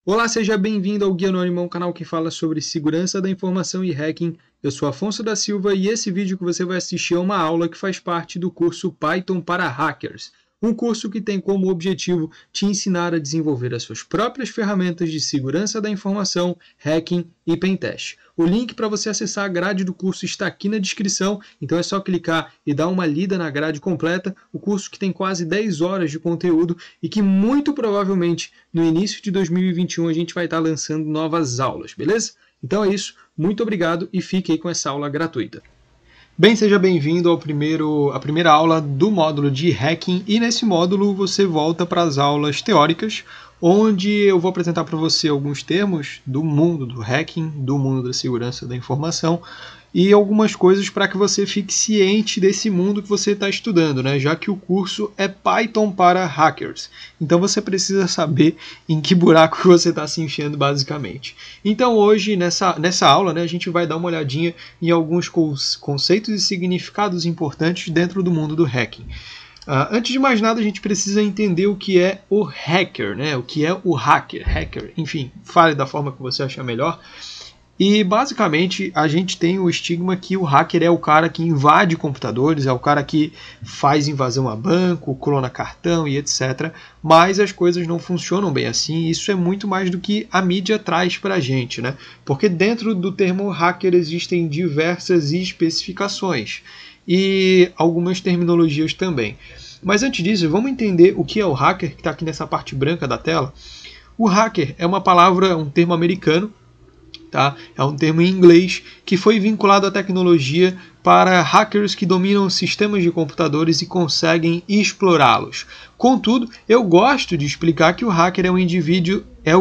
Olá, seja bem-vindo ao Guia Anônimo, um canal que fala sobre segurança da informação e hacking. Eu sou Afonso da Silva e esse vídeo que você vai assistir é uma aula que faz parte do curso Python para Hackers. Um curso que tem como objetivo te ensinar a desenvolver as suas próprias ferramentas de segurança da informação, hacking e pentest. O link para você acessar a grade do curso está aqui na descrição, então é só clicar e dar uma lida na grade completa. O curso que tem quase 10 horas de conteúdo e que muito provavelmente no início de 2021 a gente vai estar lançando novas aulas, beleza? Então é isso, muito obrigado e fique aí com essa aula gratuita. Bem, seja bem-vindo à primeira aula do módulo de hacking, e nesse módulo você volta para as aulas teóricas, onde eu vou apresentar para você alguns termos do mundo do hacking, do mundo da segurança da informação, e algumas coisas para que você fique ciente desse mundo que você está estudando, né? Já que o curso é Python para Hackers. Então você precisa saber em que buraco você está se enfiando basicamente. Então hoje, nessa aula, né, a gente vai dar uma olhadinha em alguns conceitos e significados importantes dentro do mundo do hacking. Antes de mais nada, a gente precisa entender o que é o hacker, né? O que é o hacker, enfim, fale da forma que você achar melhor. E basicamente a gente tem o estigma que o hacker é o cara que invade computadores, é o cara que faz invasão a banco, clona cartão e etc. Mas as coisas não funcionam bem assim, isso é muito mais do que a mídia traz para a gente, né? Porque dentro do termo hacker existem diversas especificações e algumas terminologias também. Mas antes disso, vamos entender o que é o hacker, que está aqui nessa parte branca da tela. O hacker é uma palavra, um termo americano, tá? É um termo em inglês que foi vinculado à tecnologia para hackers que dominam sistemas de computadores e conseguem explorá-los. Contudo, eu gosto de explicar que o hacker é o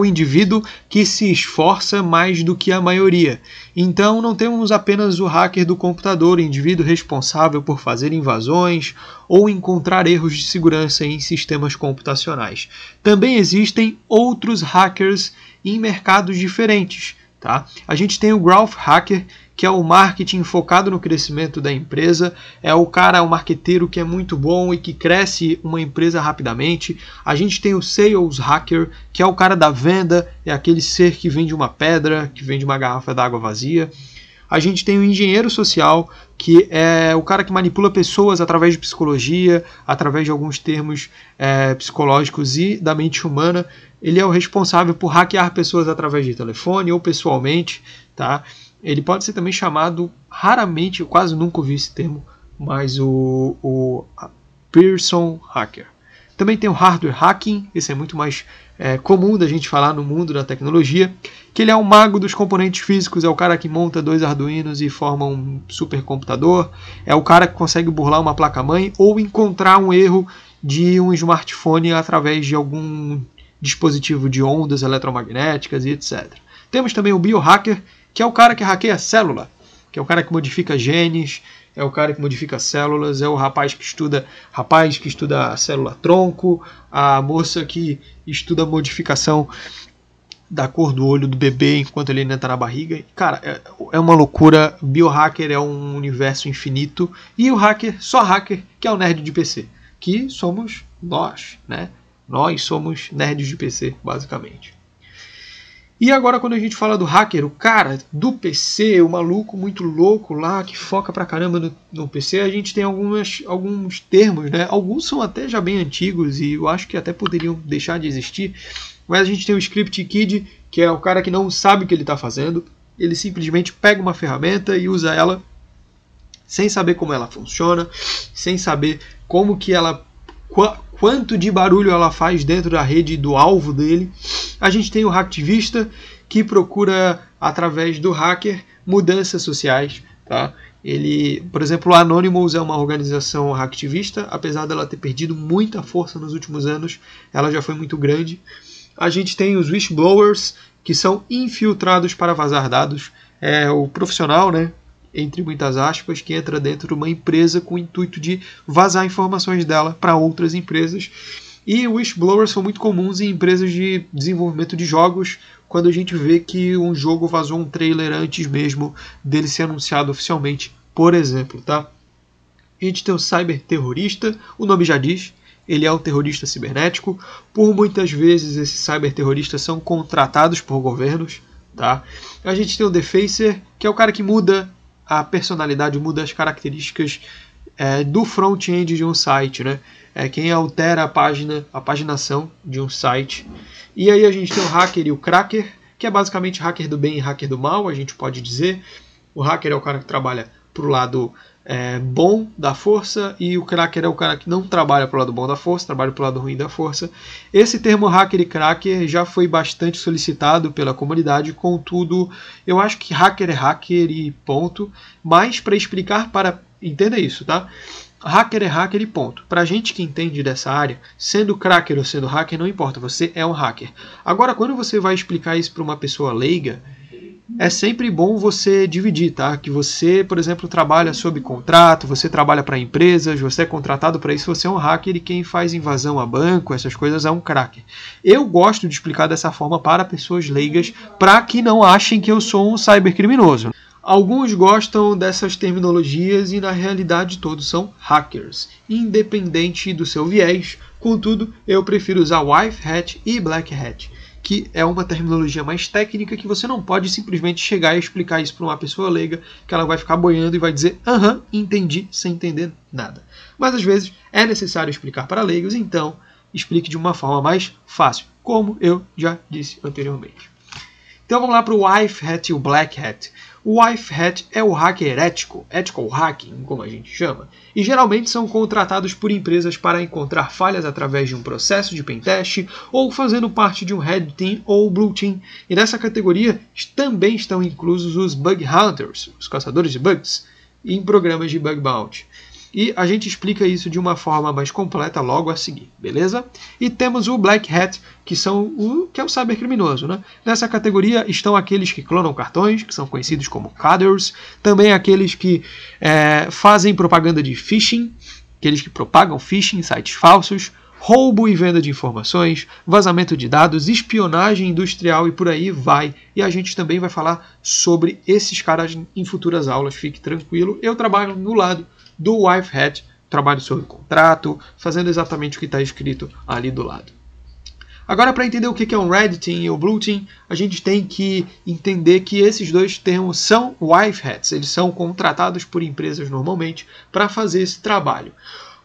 indivíduo que se esforça mais do que a maioria. Então não temos apenas o hacker do computador, o indivíduo responsável por fazer invasões ou encontrar erros de segurança em sistemas computacionais. Também existem outros hackers em mercados diferentes. Tá? A gente tem o Growth Hacker, que é o marketing focado no crescimento da empresa, é o marqueteiro que é muito bom e que cresce uma empresa rapidamente. A gente tem o Sales Hacker, que é o cara da venda, é aquele ser que vende uma pedra, que vende uma garrafa d'água vazia. A gente tem o engenheiro social, que é o cara que manipula pessoas através de psicologia, através de alguns termos psicológicos e da mente humana. Ele é o responsável por hackear pessoas através de telefone ou pessoalmente, tá? Ele pode ser também chamado, raramente, eu quase nunca ouvi esse termo, mas o person hacker. Também tem o hardware hacking, esse é muito mais comum da gente falar no mundo da tecnologia, que ele é o mago dos componentes físicos, é o cara que monta 2 Arduinos e forma um supercomputador, é o cara que consegue burlar uma placa-mãe ou encontrar um erro de um smartphone através de algum dispositivo de ondas eletromagnéticas e etc. Temos também o biohacker, que é o cara que hackeia a célula, que é o cara que modifica genes, é o cara que modifica células, é o rapaz que estuda a célula-tronco, a moça que estuda a modificação da cor do olho do bebê enquanto ele ainda está na barriga. Cara, é uma loucura. Biohacker é um universo infinito. E o hacker, só hacker, que é o nerd de PC, que somos nós, né? Nós somos nerds de PC, basicamente. E agora, quando a gente fala do hacker, o cara do PC, o maluco muito louco lá, que foca pra caramba no PC, a gente tem alguns termos, né? Alguns são até já bem antigos e eu acho que até poderiam deixar de existir. Mas a gente tem o Script Kid, que é o cara que não sabe o que ele está fazendo. Ele simplesmente pega uma ferramenta e usa ela sem saber como ela funciona, sem saber como que ela... quanto de barulho ela faz dentro da rede do alvo dele. A gente tem o hacktivista, que procura, através do hacker, mudanças sociais. Tá? Por exemplo, o Anonymous é uma organização hacktivista, apesar dela ter perdido muita força nos últimos anos, ela já foi muito grande. A gente tem os whistleblowers, que são infiltrados para vazar dados. É o profissional, né? Entre muitas aspas, que entra dentro de uma empresa com o intuito de vazar informações dela para outras empresas. E whistleblowers são muito comuns em empresas de desenvolvimento de jogos, quando a gente vê que um jogo vazou um trailer antes mesmo dele ser anunciado oficialmente, por exemplo. Tá? A gente tem o cyberterrorista, o nome já diz, ele é um terrorista cibernético. Por muitas vezes esses cyberterroristas são contratados por governos, tá? A gente tem o Defacer, que é o cara que muda a personalidade, muda as características do front-end de um site, né? É quem altera a paginação de um site. E aí a gente tem o hacker e o cracker, que é basicamente hacker do bem e hacker do mal, a gente pode dizer. O hacker é o cara que trabalha pro lado bom da força, e o cracker é o cara que não trabalha pro lado bom da força, trabalha pro lado ruim da força. Esse termo hacker e cracker já foi bastante solicitado pela comunidade, contudo, eu acho que hacker é hacker e ponto. Mas para explicar, entenda isso, tá? Hacker é hacker e ponto. Pra gente que entende dessa área, sendo cracker ou sendo hacker, não importa, você é um hacker. Agora, quando você vai explicar isso para uma pessoa leiga, é sempre bom você dividir, tá? Que você, por exemplo, trabalha sob contrato, você trabalha para empresas, você é contratado para isso, você é um hacker, e quem faz invasão a banco, essas coisas, é um cracker. Eu gosto de explicar dessa forma para pessoas leigas, para que não achem que eu sou um cybercriminoso. Alguns gostam dessas terminologias e na realidade todos são hackers, independente do seu viés. Contudo, eu prefiro usar White Hat e Black Hat, que é uma terminologia mais técnica, que você não pode simplesmente chegar e explicar isso para uma pessoa leiga, que ela vai ficar boiando e vai dizer aham, entendi, sem entender nada. Mas às vezes é necessário explicar para leigos, então explique de uma forma mais fácil, como eu já disse anteriormente. Então vamos lá para o White Hat e o Black Hat. O White Hat é o hacker ético, ethical hacking, como a gente chama, e geralmente são contratados por empresas para encontrar falhas através de um processo de pentest ou fazendo parte de um Red Team ou Blue Team. E nessa categoria também estão inclusos os Bug Hunters, os caçadores de bugs, em programas de Bug Bounty. E a gente explica isso de uma forma mais completa logo a seguir, beleza? E temos o Black Hat, que é o cybercriminoso, né? Nessa categoria estão aqueles que clonam cartões, que são conhecidos como coders, também aqueles que fazem propaganda de phishing, aqueles que propagam phishing em sites falsos, roubo e venda de informações, vazamento de dados, espionagem industrial e por aí vai. E a gente também vai falar sobre esses caras em futuras aulas, fique tranquilo. Eu trabalho no lado do White Hat, trabalho sob contrato, fazendo exatamente o que está escrito ali do lado. Agora, para entender o que é um Red Team e o Blue Team, a gente tem que entender que esses dois termos são White Hats, eles são contratados por empresas normalmente para fazer esse trabalho.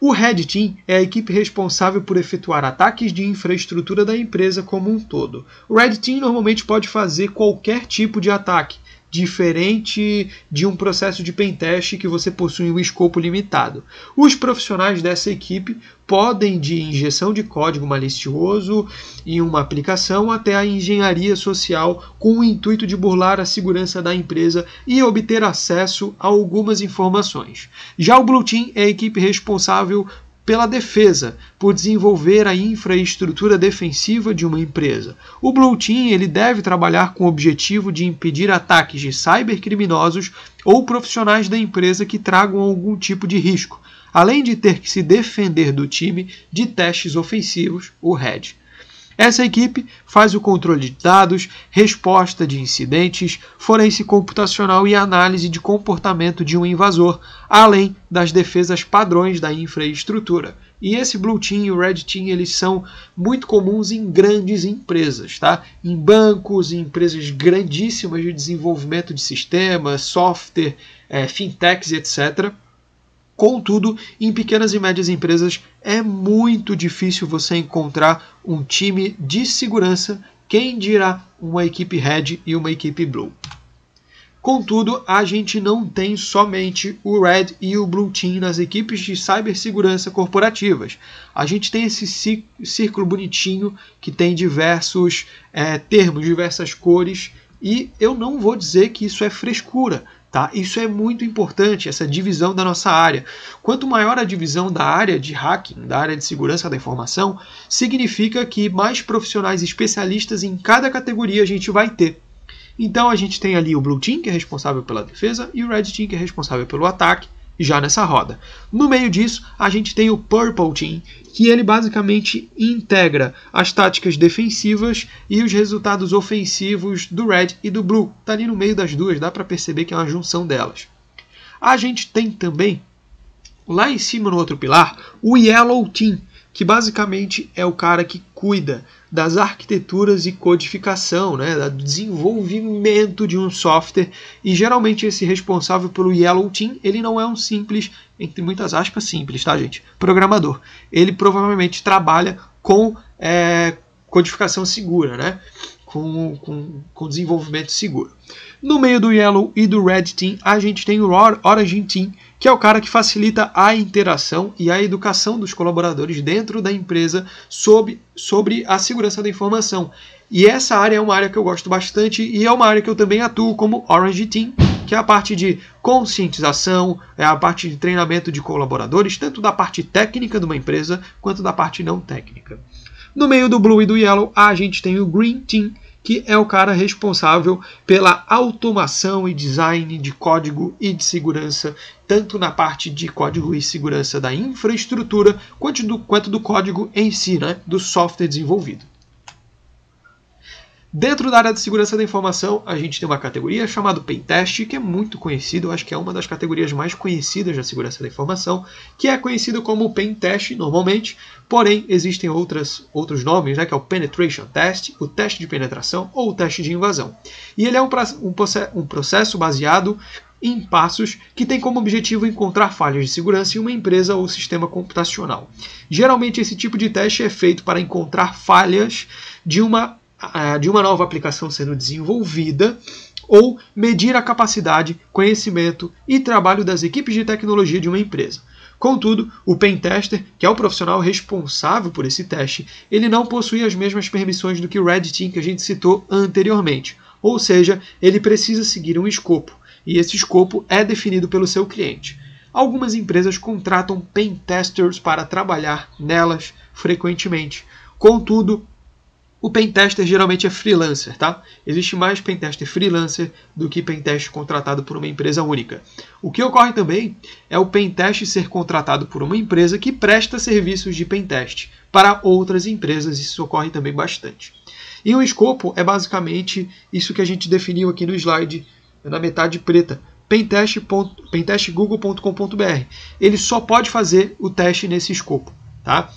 O Red Team é a equipe responsável por efetuar ataques de infraestrutura da empresa como um todo. O Red Team normalmente pode fazer qualquer tipo de ataque, diferente de um processo de pentest que você possui um escopo limitado. Os profissionais dessa equipe podem de injeção de código malicioso em uma aplicação até a engenharia social com o intuito de burlar a segurança da empresa e obter acesso a algumas informações. Já o Blue Team é a equipe responsável pela defesa, por desenvolver a infraestrutura defensiva de uma empresa. O Blue Team ele deve trabalhar com o objetivo de impedir ataques de cybercriminosos ou profissionais da empresa que tragam algum tipo de risco, além de ter que se defender do time de testes ofensivos, o Red. Essa equipe faz o controle de dados, resposta de incidentes, forense computacional e análise de comportamento de um invasor, além das defesas padrões da infraestrutura. E esse Blue Team e o Red Team eles são muito comuns em grandes empresas, tá? Em bancos, em empresas grandíssimas de desenvolvimento de sistemas, software, fintechs, etc. Contudo, em pequenas e médias empresas é muito difícil você encontrar um time de segurança, quem dirá uma equipe Red e uma equipe Blue. Contudo, a gente não tem somente o Red e o Blue Team nas equipes de cibersegurança corporativas. A gente tem esse círculo bonitinho que tem diversos termos, diversas cores, e eu não vou dizer que isso é frescura. Tá? Isso é muito importante, essa divisão da nossa área. Quanto maior a divisão da área de hacking, da área de segurança da informação, significa que mais profissionais especialistas em cada categoria a gente vai ter. Então a gente tem ali o Blue Team, que é responsável pela defesa, e o Red Team, que é responsável pelo ataque, já nessa roda. No meio disso, a gente tem o Purple Team, que ele basicamente integra as táticas defensivas e os resultados ofensivos do Red e do Blue. Está ali no meio das duas, dá para perceber que é uma junção delas. A gente tem também, lá em cima no outro pilar, o Yellow Team, que basicamente é o cara que cuida das arquiteturas e codificação, né, do desenvolvimento de um software, e geralmente esse responsável pelo Yellow Team, ele não é um simples, entre muitas aspas, simples, tá, gente? Programador. Ele provavelmente trabalha com codificação segura, né? Com desenvolvimento seguro. No meio do Yellow e do Red Team, a gente tem o Origin Team, que é o cara que facilita a interação e a educação dos colaboradores dentro da empresa sobre a segurança da informação. E essa área é uma área que eu gosto bastante e é uma área que eu também atuo como Orange Team, que é a parte de conscientização, é a parte de treinamento de colaboradores, tanto da parte técnica de uma empresa quanto da parte não técnica. No meio do Blue e do Yellow, a gente tem o Green Team, que é o cara responsável pela automação e design de código e de segurança, tanto na parte de código e segurança da infraestrutura, quanto do código em si, né, do software desenvolvido. Dentro da área de segurança da informação, a gente tem uma categoria chamada Pentest, que é muito conhecido, eu acho que é uma das categorias mais conhecidas da segurança da informação, que é conhecido como Pentest normalmente, porém existem outros nomes, né, que é o Penetration Test, o teste de penetração ou o teste de invasão. E ele é um processo baseado em passos que tem como objetivo encontrar falhas de segurança em uma empresa ou sistema computacional. Geralmente esse tipo de teste é feito para encontrar falhas de uma nova aplicação sendo desenvolvida ou medir a capacidade, conhecimento e trabalho das equipes de tecnologia de uma empresa. Contudo, o Pentester, que é o profissional responsável por esse teste, ele não possui as mesmas permissões do que o Red Team que a gente citou anteriormente, ou seja, ele precisa seguir um escopo, e esse escopo é definido pelo seu cliente. Algumas empresas contratam Pentesters para trabalhar nelas frequentemente. Contudo, o Pentester geralmente é freelancer, tá? Existe mais Pentester freelancer do que Pentest contratado por uma empresa única. O que ocorre também é o Pentest ser contratado por uma empresa que presta serviços de Pentest para outras empresas, isso ocorre também bastante. E o escopo é basicamente isso que a gente definiu aqui no slide, na metade preta, pentestgoogle.com.br. Ele só pode fazer o teste nesse escopo. Tá?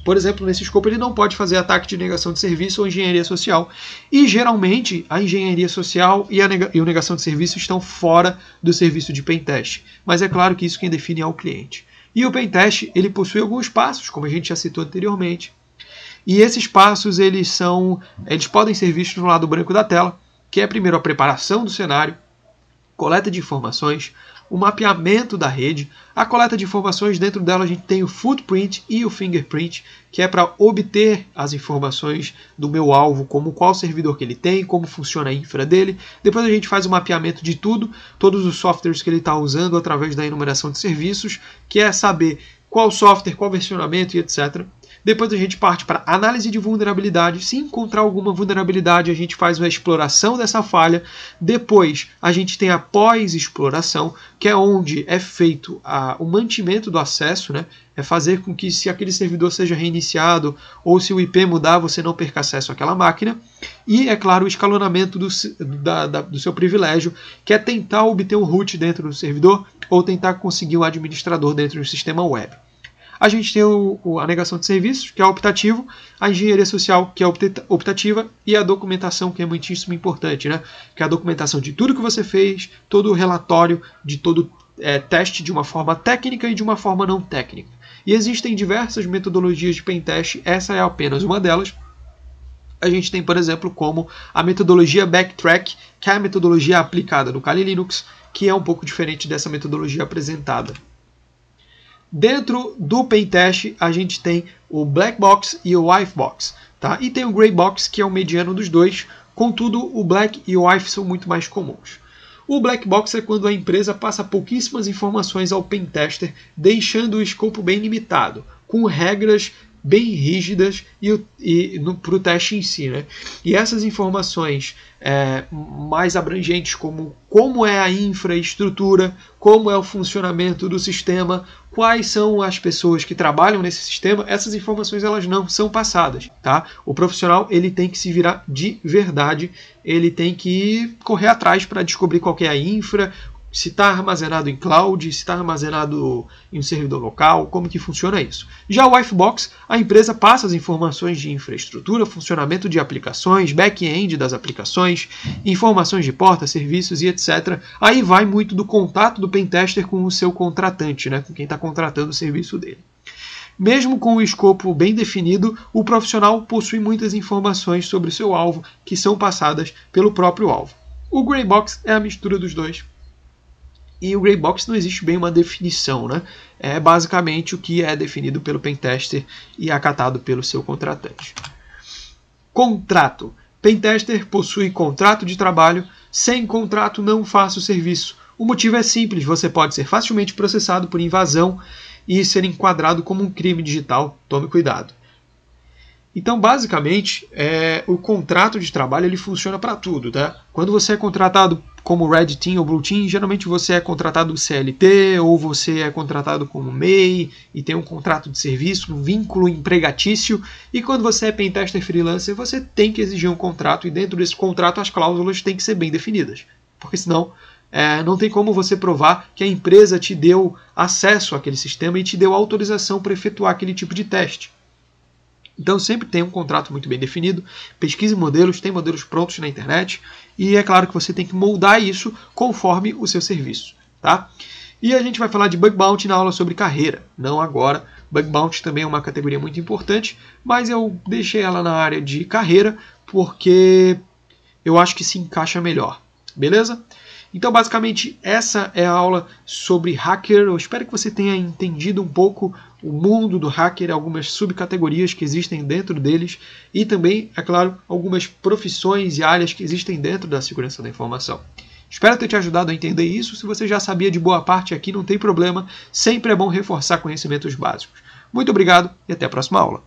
Por exemplo, nesse escopo ele não pode fazer ataque de negação de serviço ou engenharia social. E geralmente a engenharia social e a negação de serviço estão fora do serviço de Pentest. Mas é claro que isso quem define é o cliente. E o Pentest ele possui alguns passos, como a gente já citou anteriormente. E esses passos eles podem ser vistos no lado branco da tela, que é primeiro a preparação do cenário, coleta de informações, o mapeamento da rede, a coleta de informações, dentro dela a gente tem o footprint e o fingerprint, que é para obter as informações do meu alvo, como qual servidor que ele tem, como funciona a infra dele. Depois a gente faz o mapeamento de tudo, todos os softwares que ele está usando através da enumeração de serviços, que é saber qual software, qual versionamento e etc. Depois a gente parte para análise de vulnerabilidade. Se encontrar alguma vulnerabilidade, a gente faz uma exploração dessa falha. Depois a gente tem a pós-exploração, que é onde é feito o mantimento do acesso, né? É fazer com que, se aquele servidor seja reiniciado ou se o IP mudar, você não perca acesso àquela máquina. E, é claro, o escalonamento do seu privilégio, que é tentar obter um root dentro do servidor ou tentar conseguir um administrador dentro do sistema web. A gente tem a negação de serviços, que é optativo, a engenharia social, que é optativa, e a documentação, que é muitíssimo importante, né? Que é a documentação de tudo que você fez, todo o relatório de todo teste de uma forma técnica e de uma forma não técnica. E existem diversas metodologias de pentest, essa é apenas uma delas. A gente tem, por exemplo, como a metodologia Backtrack, que é a metodologia aplicada no Kali Linux, que é um pouco diferente dessa metodologia apresentada. Dentro do Pentest, a gente tem o Black Box e o White Box. Tá? E tem o Grey Box, que é o mediano dos dois. Contudo, o Black e o White são muito mais comuns. O Black Box é quando a empresa passa pouquíssimas informações ao Pentester, deixando o escopo bem limitado, com regras bem rígidas para o teste em si. Né? E essas informações mais abrangentes, como é a infraestrutura, como é o funcionamento do sistema, quais são as pessoas que trabalham nesse sistema, essas informações elas não são passadas. Tá? O profissional ele tem que se virar de verdade, ele tem que correr atrás para descobrir qual que é a infra, se está armazenado em cloud, se está armazenado em um servidor local, como que funciona isso. Já o Wifebox, a empresa passa as informações de infraestrutura, funcionamento de aplicações, back-end das aplicações, informações de porta, serviços e etc. Aí vai muito do contato do pentester com o seu contratante, né, com quem está contratando o serviço dele. Mesmo com o escopo bem definido, o profissional possui muitas informações sobre o seu alvo que são passadas pelo próprio alvo. O Grey Box é a mistura dos dois. E o Grey Box não existe bem uma definição, né? É basicamente o que é definido pelo pentester e acatado pelo seu contratante. Contrato. Pentester possui contrato de trabalho. Sem contrato não faça o serviço. O motivo é simples, você pode ser facilmente processado por invasão e ser enquadrado como um crime digital. Tome cuidado. Então, basicamente, o contrato de trabalho ele funciona para tudo, tá? Quando você é contratado como Red Team ou Blue Team, geralmente você é contratado CLT ou você é contratado como MEI e tem um contrato de serviço, um vínculo empregatício. E quando você é pentester freelancer, você tem que exigir um contrato e dentro desse contrato as cláusulas têm que ser bem definidas, porque senão não tem como você provar que a empresa te deu acesso àquele sistema e te deu autorização para efetuar aquele tipo de teste. Então sempre tem um contrato muito bem definido, pesquise modelos, tem modelos prontos na internet e é claro que você tem que moldar isso conforme o seu serviço, tá? E a gente vai falar de Bug Bounty na aula sobre carreira, não agora. Bug Bounty também é uma categoria muito importante, mas eu deixei ela na área de carreira porque eu acho que se encaixa melhor, beleza? Então, basicamente, essa é a aula sobre hacker. Eu espero que você tenha entendido um pouco o mundo do hacker, algumas subcategorias que existem dentro deles e também, é claro, algumas profissões e áreas que existem dentro da segurança da informação. Espero ter te ajudado a entender isso. Se você já sabia de boa parte aqui, não tem problema. Sempre é bom reforçar conhecimentos básicos. Muito obrigado e até a próxima aula.